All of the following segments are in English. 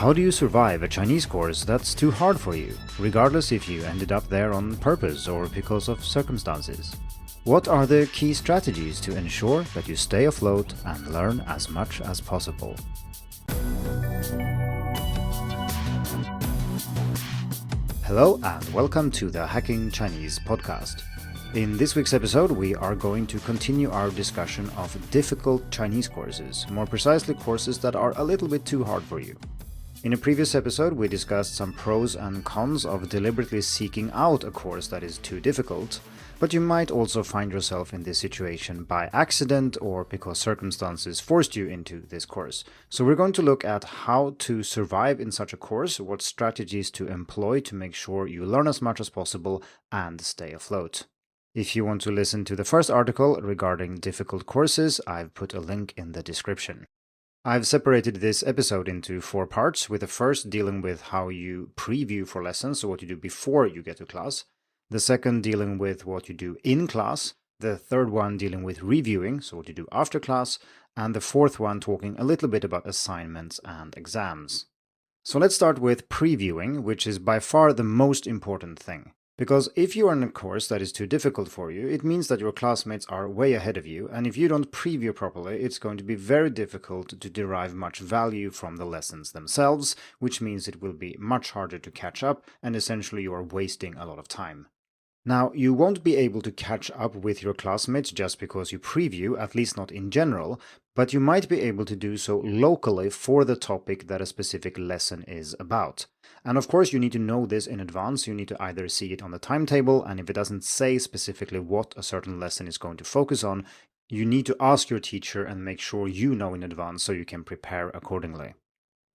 How do you survive a Chinese course that's too hard for you, regardless if you ended up there on purpose or because of circumstances? What are the key strategies to ensure that you stay afloat and learn as much as possible? Hello and welcome to the Hacking Chinese podcast. In this week's episode, we are going to continue our discussion of difficult Chinese courses, more precisely courses that are a little bit too hard for you. In a previous episode, we discussed some pros and cons of deliberately seeking out a course that is too difficult, but you might also find yourself in this situation by accident or because circumstances forced you into this course. So we're going to look at how to survive in such a course, what strategies to employ to make sure you learn as much as possible and stay afloat. If you want to listen to the first article regarding difficult courses, I've put a link in the description. I've separated this episode into 4 parts, with the first dealing with how you preview for lessons, so what you do before you get to class. The second dealing with what you do in class. The third one dealing with reviewing, so what you do after class. And the fourth one talking a little bit about assignments and exams. So let's start with previewing, which is by far the most important thing. Because if you are in a course that is too difficult for you, it means that your classmates are way ahead of you, and if you don't preview properly, it's going to be very difficult to derive much value from the lessons themselves, which means it will be much harder to catch up, and essentially you are wasting a lot of time. Now, you won't be able to catch up with your classmates just because you preview, at least not in general, but you might be able to do so locally for the topic that a specific lesson is about. And of course, you need to know this in advance. You need to either see it on the timetable, and if it doesn't say specifically what a certain lesson is going to focus on, you need to ask your teacher and make sure you know in advance so you can prepare accordingly.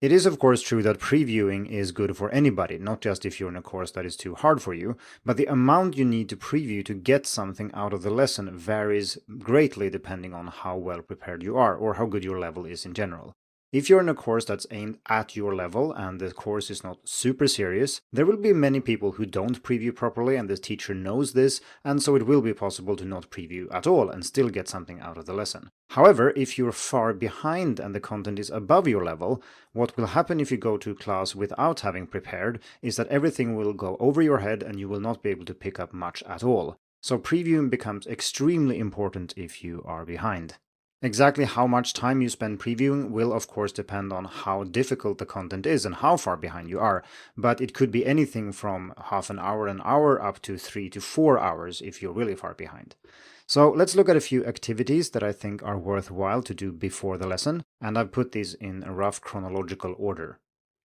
It is of course true that previewing is good for anybody, not just if you're in a course that is too hard for you, but the amount you need to preview to get something out of the lesson varies greatly depending on how well prepared you are or how good your level is in general. If you're in a course that's aimed at your level and the course is not super serious, there will be many people who don't preview properly and the teacher knows this, and so it will be possible to not preview at all and still get something out of the lesson. However, if you're far behind and the content is above your level, what will happen if you go to class without having prepared is that everything will go over your head and you will not be able to pick up much at all. So previewing becomes extremely important if you are behind. Exactly how much time you spend previewing will of course depend on how difficult the content is and how far behind you are, but it could be anything from half an hour, up to 3 to 4 hours if you're really far behind. So let's look at a few activities that I think are worthwhile to do before the lesson, and I've put these in a rough chronological order.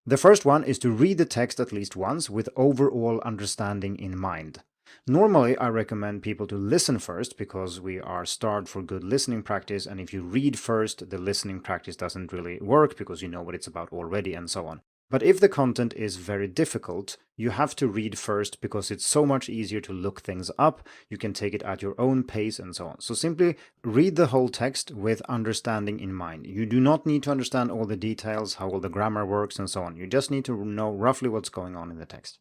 The first one is to read the text at least once with overall understanding in mind. Normally, I recommend people to listen first because we are starved for good listening practice, and if you read first, the listening practice doesn't really work because you know what it's about already and so on. But if the content is very difficult, you have to read first because it's so much easier to look things up, you can take it at your own pace and so on. So simply read the whole text with understanding in mind. You do not need to understand all the details, how all the grammar works and so on. You just need to know roughly what's going on in the text.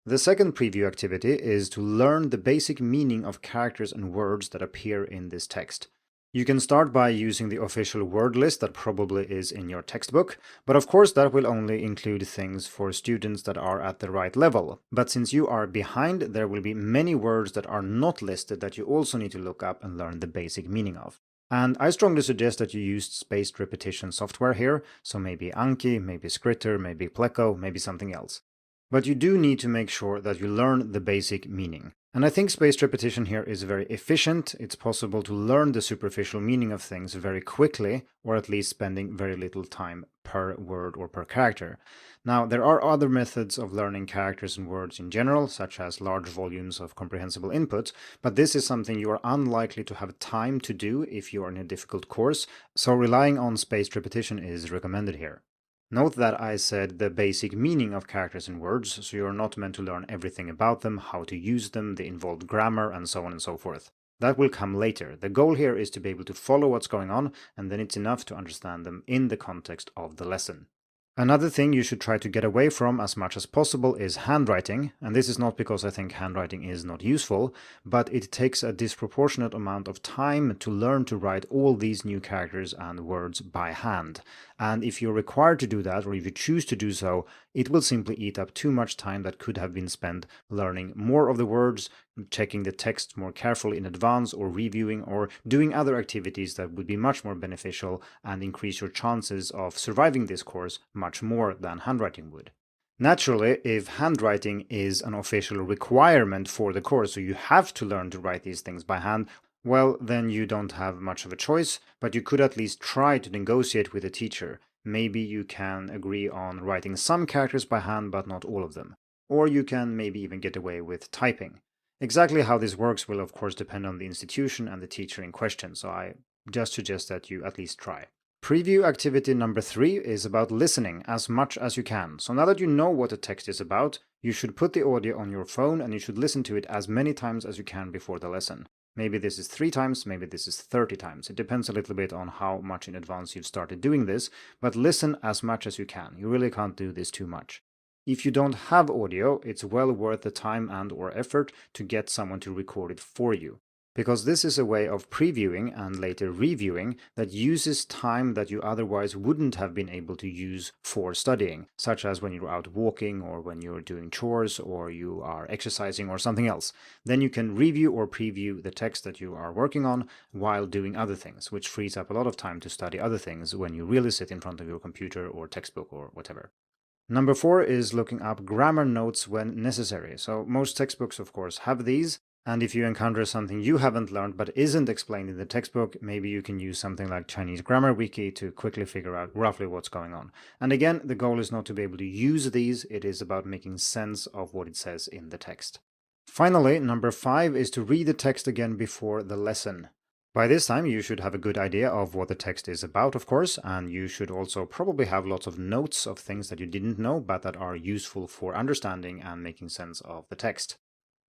The second preview activity is to learn the basic meaning of characters and words that appear in this text. You can start by using the official word list that probably is in your textbook, but of course that will only include things for students that are at the right level. But since you are behind, there will be many words that are not listed that you also need to look up and learn the basic meaning of. And I strongly suggest that you use spaced repetition software here, so maybe Anki, maybe Scritter, maybe Pleco, maybe something else. But you do need to make sure that you learn the basic meaning. And I think spaced repetition here is very efficient. It's possible to learn the superficial meaning of things very quickly, or at least spending very little time per word or per character. Now, there are other methods of learning characters and words in general, such as large volumes of comprehensible input, but this is something you are unlikely to have time to do if you are in a difficult course, so relying on spaced repetition is recommended here. Note that I said the basic meaning of characters and words, so you're not meant to learn everything about them, how to use them, the involved grammar, and so on and so forth. That will come later. The goal here is to be able to follow what's going on, and then it's enough to understand them in the context of the lesson. Another thing you should try to get away from as much as possible is handwriting, and this is not because I think handwriting is not useful, but it takes a disproportionate amount of time to learn to write all these new characters and words by hand. And if you're required to do that, or if you choose to do so, it will simply eat up too much time that could have been spent learning more of the words, checking the text more carefully in advance, or reviewing, or doing other activities that would be much more beneficial and increase your chances of surviving this course much more than handwriting would. Naturally, if handwriting is an official requirement for the course, so you have to learn to write these things by hand, well, then you don't have much of a choice, but you could at least try to negotiate with the teacher. Maybe you can agree on writing some characters by hand, but not all of them. Or you can maybe even get away with typing. Exactly how this works will, of course, depend on the institution and the teacher in question, so I just suggest that you at least try. Preview activity number 3 is about listening as much as you can. So now that you know what the text is about, you should put the audio on your phone and you should listen to it as many times as you can before the lesson. Maybe this is 3 times, maybe this is 30 times. It depends a little bit on how much in advance you've started doing this, but listen as much as you can. You really can't do this too much. If you don't have audio, it's well worth the time and/or effort to get someone to record it for you. Because this is a way of previewing and later reviewing that uses time that you otherwise wouldn't have been able to use for studying, such as when you're out walking or when you're doing chores or you are exercising or something else. Then you can review or preview the text that you are working on while doing other things, which frees up a lot of time to study other things when you really sit in front of your computer or textbook or whatever. Number 4 is looking up grammar notes when necessary. So most textbooks, of course, have these. And if you encounter something you haven't learned but isn't explained in the textbook, maybe you can use something like Chinese Grammar Wiki to quickly figure out roughly what's going on. And again, the goal is not to be able to use these, it is about making sense of what it says in the text. Finally, number 5 is to read the text again before the lesson. By this time, you should have a good idea of what the text is about, of course, and you should also probably have lots of notes of things that you didn't know but that are useful for understanding and making sense of the text.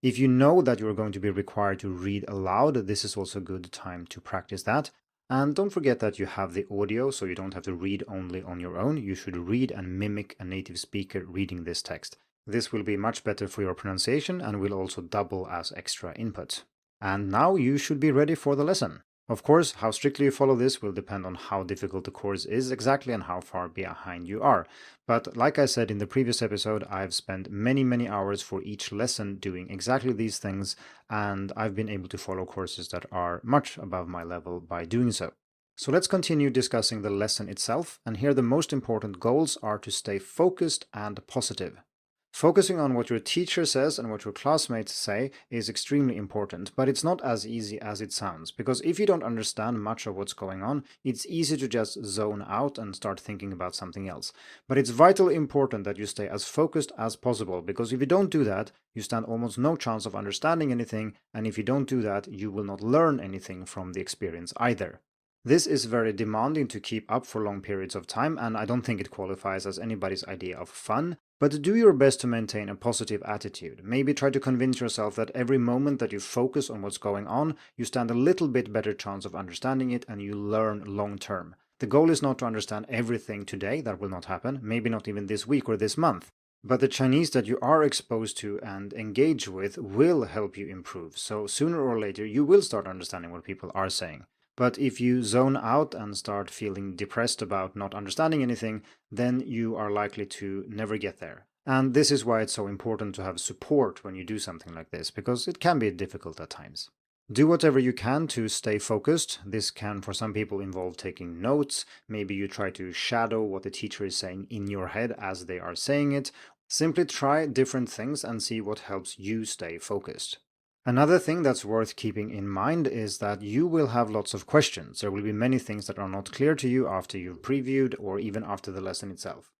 If you know that you're going to be required to read aloud, this is also a good time to practice that. And don't forget that you have the audio, so you don't have to read only on your own. You should read and mimic a native speaker reading this text. This will be much better for your pronunciation and will also double as extra input. And now you should be ready for the lesson. Of course, how strictly you follow this will depend on how difficult the course is exactly and how far behind you are. But like I said in the previous episode, I've spent many hours for each lesson doing exactly these things, and I've been able to follow courses that are much above my level by doing so. So let's continue discussing the lesson itself, and here the most important goals are to stay focused and positive. Focusing on what your teacher says and what your classmates say is extremely important, but it's not as easy as it sounds, because if you don't understand much of what's going on, it's easy to just zone out and start thinking about something else. But it's vitally important that you stay as focused as possible, because if you don't do that, you stand almost no chance of understanding anything, and if you don't do that, you will not learn anything from the experience either. This is very demanding to keep up for long periods of time, and I don't think it qualifies as anybody's idea of fun. But do your best to maintain a positive attitude. Maybe try to convince yourself that every moment that you focus on what's going on, you stand a little bit better chance of understanding it and you learn long term. The goal is not to understand everything today, that will not happen, maybe not even this week or this month. But the Chinese that you are exposed to and engage with will help you improve, so sooner or later you will start understanding what people are saying. But if you zone out and start feeling depressed about not understanding anything, then you are likely to never get there. And this is why it's so important to have support when you do something like this, because it can be difficult at times. Do whatever you can to stay focused. This can, for some people, involve taking notes. Maybe you try to shadow what the teacher is saying in your head as they are saying it. Simply try different things and see what helps you stay focused. Another thing that's worth keeping in mind is that you will have lots of questions. There will be many things that are not clear to you after you've previewed or even after the lesson itself.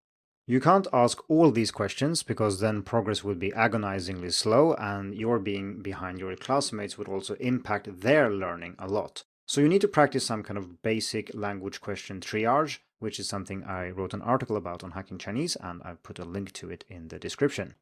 You can't ask all these questions because then progress would be agonizingly slow and your being behind your classmates would also impact their learning a lot. So you need to practice some kind of basic language question triage, which is something I wrote an article about on Hacking Chinese, and I've put a link to it in the description.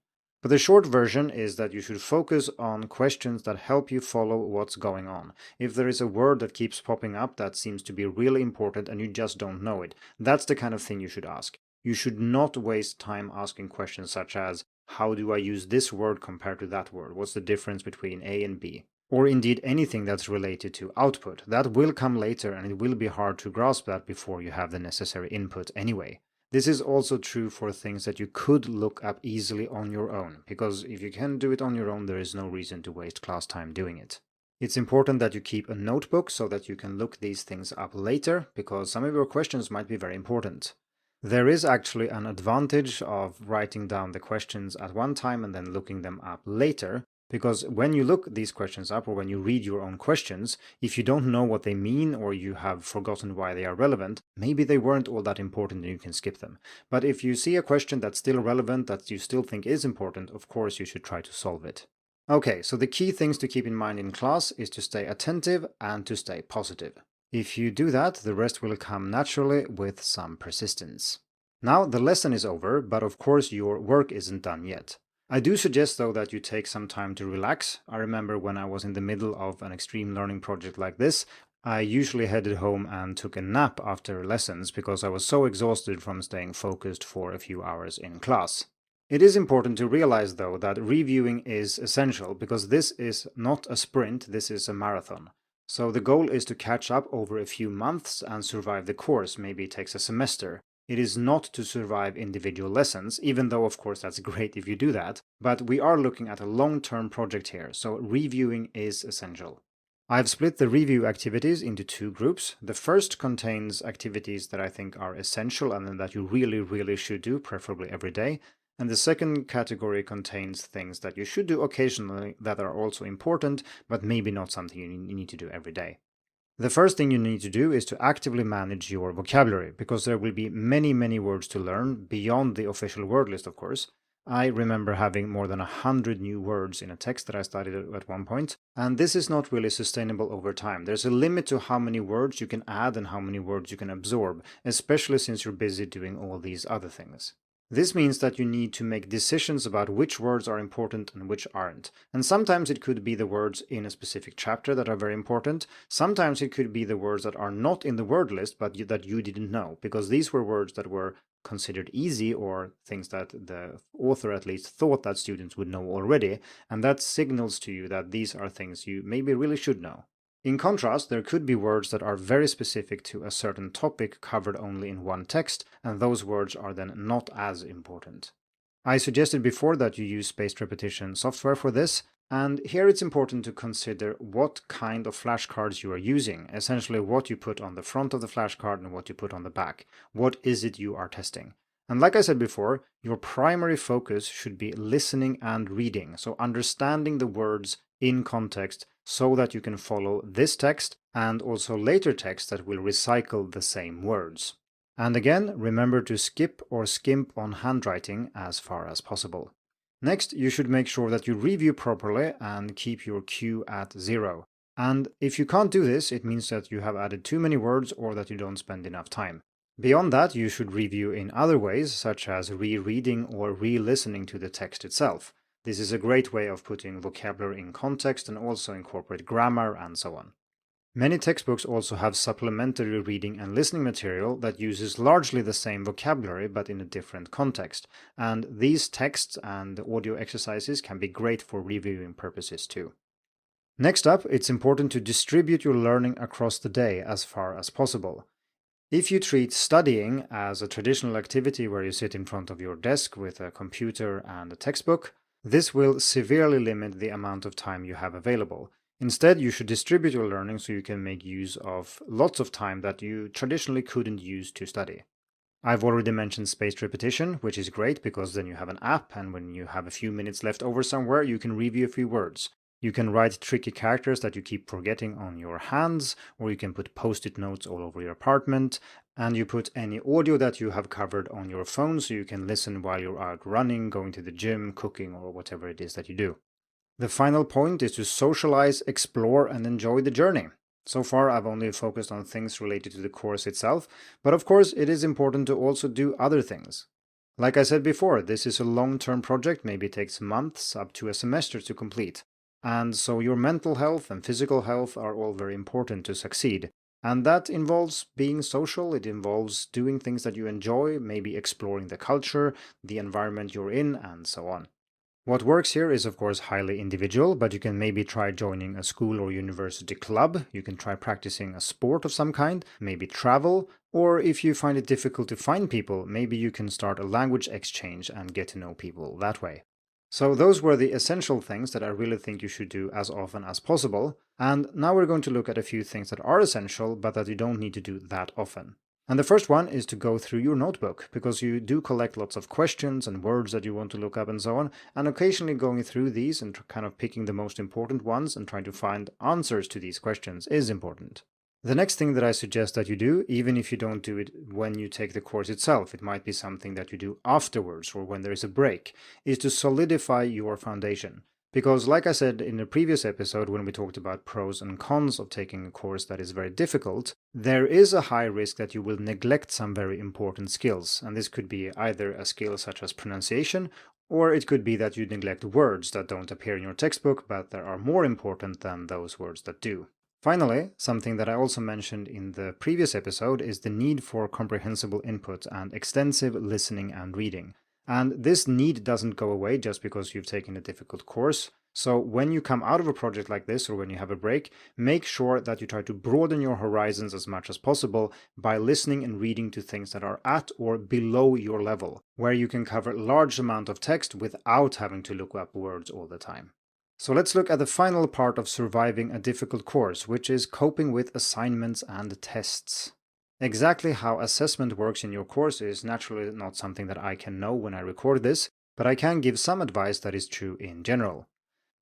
But the short version is that you should focus on questions that help you follow what's going on. If there is a word that keeps popping up that seems to be really important and you just don't know it, that's the kind of thing you should ask. you should not waste time asking questions such as, how do I use this word compared to that word? What's the difference between A and B? Or indeed anything that's related to output. That will come later, and it will be hard to grasp that before you have the necessary input anyway. This is also true for things that you could look up easily on your own, because if you can do it on your own, there is no reason to waste class time doing it. It's important that you keep a notebook so that you can look these things up later, because some of your questions might be very important. There is actually an advantage of writing down the questions at one time and then looking them up later, because when you look these questions up or when you read your own questions, if you don't know what they mean or you have forgotten why they are relevant, maybe they weren't all that important and you can skip them. But if you see a question that's still relevant, that you still think is important, of course you should try to solve it. Okay, so the key things to keep in mind in class is to stay attentive and to stay positive. If you do that, the rest will come naturally with some persistence. Now the lesson is over, but of course your work isn't done yet. I do suggest though that you take some time to relax. I remember when I was in the middle of an extreme learning project like this, I usually headed home and took a nap after lessons because I was so exhausted from staying focused for a few hours in class. It is important to realize though that reviewing is essential because this is not a sprint, this is a marathon. So the goal is to catch up over a few months and survive the course. Maybe it takes a semester. It is not to survive individual lessons, even though of course that's great if you do that, but we are looking at a long-term project here, so reviewing is essential. I've split the review activities into two groups. The first contains activities that I think are essential and that you really should do, preferably every day. And the second category contains things that you should do occasionally that are also important, but maybe not something you need to do every day. The first thing you need to do is to actively manage your vocabulary, because there will be many words to learn, beyond the official word list, of course. I remember having more than 100 new words in a text that I studied at one point, and this is not really sustainable over time. There's a limit to how many words you can add and how many words you can absorb, especially since you're busy doing all these other things. This means that you need to make decisions about which words are important and which aren't. And sometimes it could be the words in a specific chapter that are very important. Sometimes it could be the words that are not in the word list but that you didn't know, because these were words that were considered easy or things that the author at least thought that students would know already, and that signals to you that these are things you maybe really should know. In contrast, there could be words that are very specific to a certain topic covered only in one text, and those words are then not as important. I suggested before that you use spaced repetition software for this, and here it's important to consider what kind of flashcards you are using, essentially what you put on the front of the flashcard and what you put on the back. What is it you are testing? And like I said before, your primary focus should be listening and reading, so understanding the words in context so that you can follow this text and also later texts that will recycle the same words. And again, remember to skip or skimp on handwriting as far as possible. Next, you should make sure that you review properly and keep your cue at 0. And if you can't do this, it means that you have added too many words or that you don't spend enough time. Beyond that, you should review in other ways, such as rereading or re-listening to the text itself. This is a great way of putting vocabulary in context and also incorporate grammar and so on. Many textbooks also have supplementary reading and listening material that uses largely the same vocabulary but in a different context, and these texts and audio exercises can be great for reviewing purposes too. Next up, it's important to distribute your learning across the day as far as possible. If you treat studying as a traditional activity where you sit in front of your desk with a computer and a textbook, this will severely limit the amount of time you have available. Instead, you should distribute your learning so you can make use of lots of time that you traditionally couldn't use to study. I've already mentioned spaced repetition, which is great because then you have an app, and when you have a few minutes left over somewhere, you can review a few words. You can write tricky characters that you keep forgetting on your hands, or you can put post-it notes all over your apartment, and you put any audio that you have covered on your phone so you can listen while you're out running, going to the gym, cooking, or whatever it is that you do. The final point is to socialize, explore, and enjoy the journey. So far, I've only focused on things related to the course itself, but of course it is important to also do other things. Like I said before, this is a long-term project, maybe it takes months up to a semester to complete. And so your mental health and physical health are all very important to succeed. And that involves being social, it involves doing things that you enjoy, maybe exploring the culture, the environment you're in, and so on. What works here is, of course, highly individual, but you can maybe try joining a school or university club. You can try practicing a sport of some kind, maybe travel, or if you find it difficult to find people, maybe you can start a language exchange and get to know people that way. So those were the essential things that I really think you should do as often as possible. And now we're going to look at a few things that are essential, but that you don't need to do that often. And the first one is to go through your notebook, because you do collect lots of questions and words that you want to look up and so on, and occasionally going through these and kind of picking the most important ones and trying to find answers to these questions is important. The next thing that I suggest that you do, even if you don't do it when you take the course itself, it might be something that you do afterwards or when there is a break, is to solidify your foundation. Because, like I said in the previous episode when we talked about pros and cons of taking a course that is very difficult, there is a high risk that you will neglect some very important skills. And this could be either a skill such as pronunciation, or it could be that you neglect words that don't appear in your textbook but that are more important than those words that do. Finally, something that I also mentioned in the previous episode is the need for comprehensible input and extensive listening and reading. And this need doesn't go away just because you've taken a difficult course. So when you come out of a project like this or when you have a break, make sure that you try to broaden your horizons as much as possible by listening and reading to things that are at or below your level, where you can cover a large amount of text without having to look up words all the time. So let's look at the final part of surviving a difficult course, which is coping with assignments and tests. Exactly how assessment works in your course is naturally not something that I can know when I record this, but I can give some advice that is true in general.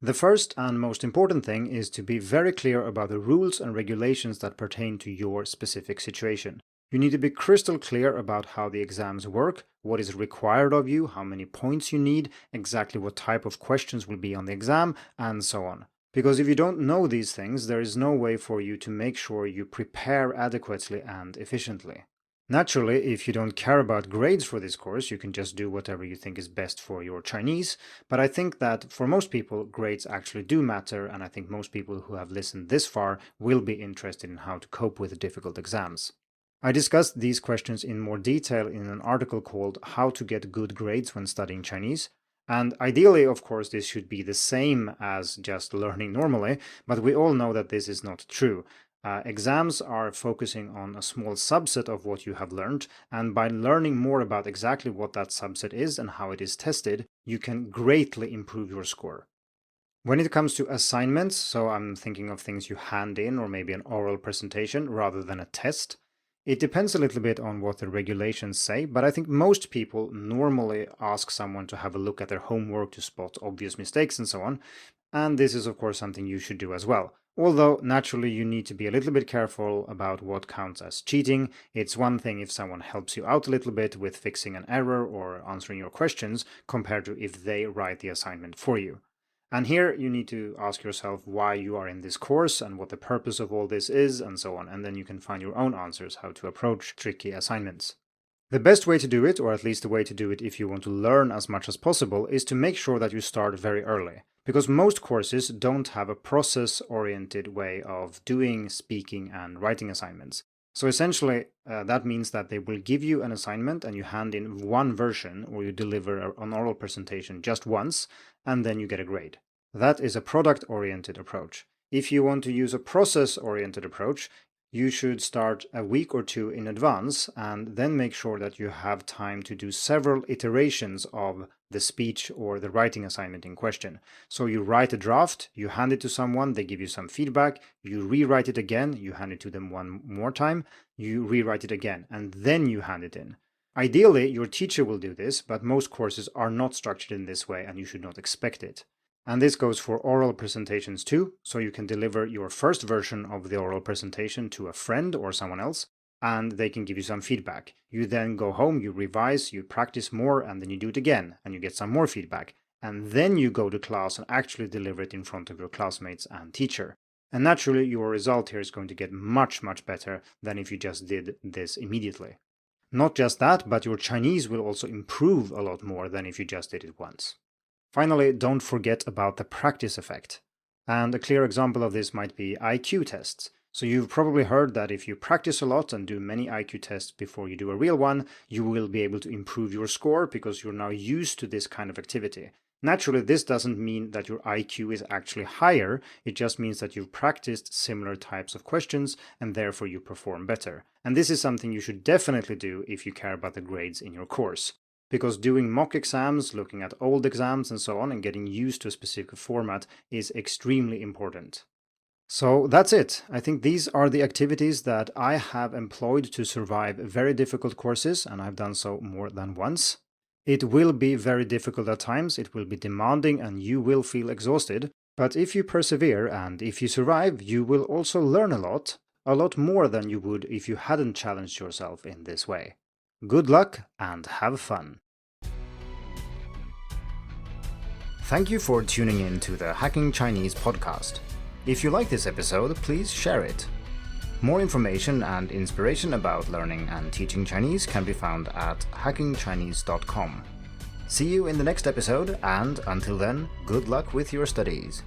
The first and most important thing is to be very clear about the rules and regulations that pertain to your specific situation. You need to be crystal clear about how the exams work, what is required of you, how many points you need, exactly what type of questions will be on the exam, and so on. Because if you don't know these things, there is no way for you to make sure you prepare adequately and efficiently. Naturally, if you don't care about grades for this course, you can just do whatever you think is best for your Chinese, but I think that for most people, grades actually do matter, and I think most people who have listened this far will be interested in how to cope with difficult exams. I discussed these questions in more detail in an article called How to Get Good Grades When Studying Chinese. And ideally, of course, this should be the same as just learning normally, but we all know that this is not true. Exams are focusing on a small subset of what you have learned, and by learning more about exactly what that subset is and how it is tested, you can greatly improve your score. When it comes to assignments, so I'm thinking of things you hand in or maybe an oral presentation rather than a test, it depends a little bit on what the regulations say, but I think most people normally ask someone to have a look at their homework to spot obvious mistakes and so on, and this is of course something you should do as well. Although naturally you need to be a little bit careful about what counts as cheating. It's one thing if someone helps you out a little bit with fixing an error or answering your questions compared to if they write the assignment for you. And here you need to ask yourself why you are in this course and what the purpose of all this is and so on, and then you can find your own answers how to approach tricky assignments. The best way to do it, or at least the way to do it if you want to learn as much as possible, is to make sure that you start very early. Because most courses don't have a process-oriented way of doing speaking and writing assignments. So essentially, that means that they will give you an assignment and you hand in one version or you deliver an oral presentation just once and then you get a grade. That is a product-oriented approach. If you want to use a process-oriented approach, you should start a week or two in advance and then make sure that you have time to do several iterations of the speech or the writing assignment in question. So you write a draft, you hand it to someone, they give you some feedback, you rewrite it again, you hand it to them one more time, you rewrite it again, and then you hand it in. Ideally, your teacher will do this, but most courses are not structured in this way and you should not expect it. And this goes for oral presentations too, so you can deliver your first version of the oral presentation to a friend or someone else, and they can give you some feedback. You then go home, you revise, you practice more, and then you do it again, and you get some more feedback. And then you go to class and actually deliver it in front of your classmates and teacher. And naturally, your result here is going to get much, much better than if you just did this immediately. Not just that, but your Chinese will also improve a lot more than if you just did it once. Finally, don't forget about the practice effect. And a clear example of this might be IQ tests. So you've probably heard that if you practice a lot and do many IQ tests before you do a real one, you will be able to improve your score because you're now used to this kind of activity. Naturally, this doesn't mean that your IQ is actually higher, it just means that you've practiced similar types of questions and therefore you perform better. And this is something you should definitely do if you care about the grades in your course. Because doing mock exams, looking at old exams and so on, and getting used to a specific format is extremely important. So that's it. I think these are the activities that I have employed to survive very difficult courses, and I've done so more than once. It will be very difficult at times, it will be demanding, and you will feel exhausted. But if you persevere and if you survive, you will also learn a lot more than you would if you hadn't challenged yourself in this way. Good luck and have fun! Thank you for tuning in to the Hacking Chinese podcast. If you like this episode, please share it. More information and inspiration about learning and teaching Chinese can be found at hackingchinese.com. See you in the next episode, and until then, good luck with your studies.